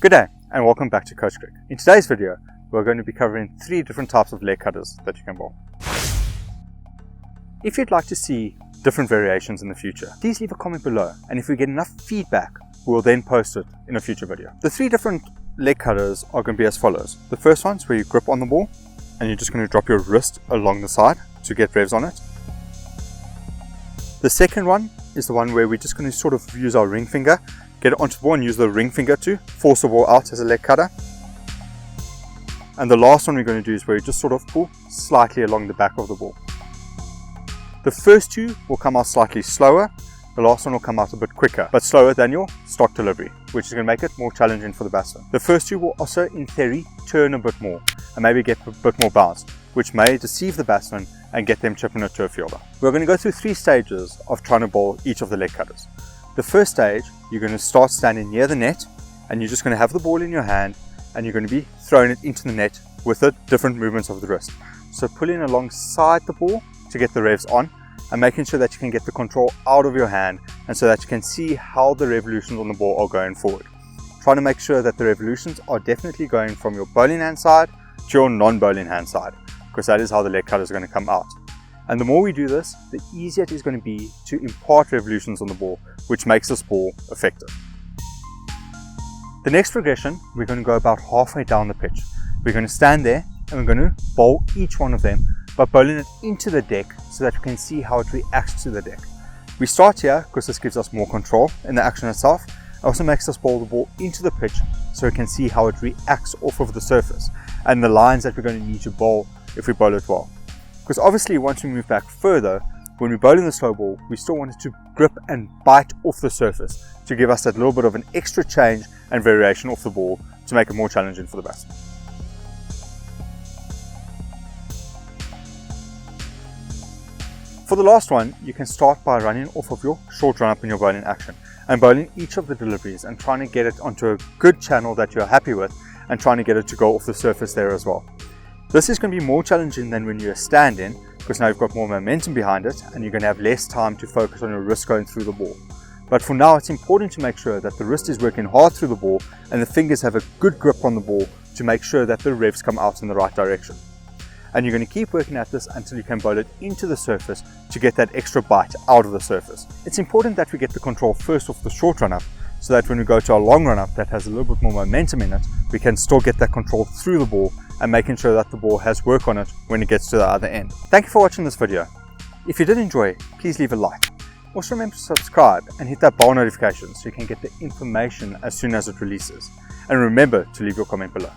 Good day and welcome back to CoachCric. In today's video, we're going to be covering 3 different types of leg cutters that you can bowl. If you'd like to see different variations in the future, please leave a comment below, and if we get enough feedback, we'll then post it in a future video. The 3 different leg cutters are going to be as follows. The first one's where you grip on the ball and you're just going to drop your wrist along the side to get revs on it. The second one is the one where we're just going to sort of use our ring finger, get it onto the ball and use the ring finger to force the ball out as a leg cutter. And the last one we're going to do is where you just sort of pull slightly along the back of the ball. The first 2 will come out slightly slower. The last one will come out a bit quicker, but slower than your stock delivery, which is going to make it more challenging for the batsman. The first 2 will also, in theory, turn a bit more and maybe get a bit more bounce, which may deceive the batsman and get them chipping it to a fielder. We're going to go through 3 stages of trying to bowl each of the leg cutters. The first stage, you're going to start standing near the net and you're just going to have the ball in your hand and you're going to be throwing it into the net with the different movements of the wrist. So pulling alongside the ball to get the revs on and making sure that you can get the control out of your hand and so that you can see how the revolutions on the ball are going forward. Trying to make sure that the revolutions are definitely going from your bowling hand side to your non-bowling hand side, because that is how the leg cutters are going to come out. And the more we do this, the easier it is going to be to impart revolutions on the ball, which makes this ball effective. The next progression, we're going to go about halfway down the pitch. We're going to stand there and we're going to bowl each one of them by bowling it into the deck so that we can see how it reacts to the deck. We start here because this gives us more control in the action itself. It also makes us bowl the ball into the pitch so we can see how it reacts off of the surface and the lines that we're going to need to bowl if we bowl it well. Because obviously once we move back further, when we bowl in the slow ball, we still want it to grip and bite off the surface to give us that little bit of an extra change and variation off the ball to make it more challenging for the batsman. For the last one, you can start by running off of your short run up in your bowling action and bowling each of the deliveries and trying to get it onto a good channel that you're happy with and trying to get it to go off the surface there as well. This is going to be more challenging than when you're standing, because now you've got more momentum behind it and you're going to have less time to focus on your wrist going through the ball. But for now, it's important to make sure that the wrist is working hard through the ball and the fingers have a good grip on the ball to make sure that the revs come out in the right direction. And you're going to keep working at this until you can bowl it into the surface to get that extra bite out of the surface. It's important that we get the control first off the short run up, so that when we go to our long run up that has a little bit more momentum in it, we can still get that control through the ball and making sure that the ball has work on it when it gets to the other end. Thank you for watching this video. If you did enjoy, please leave a like. Also remember to subscribe and hit that bell notification so you can get the information as soon as it releases. And remember to leave your comment below.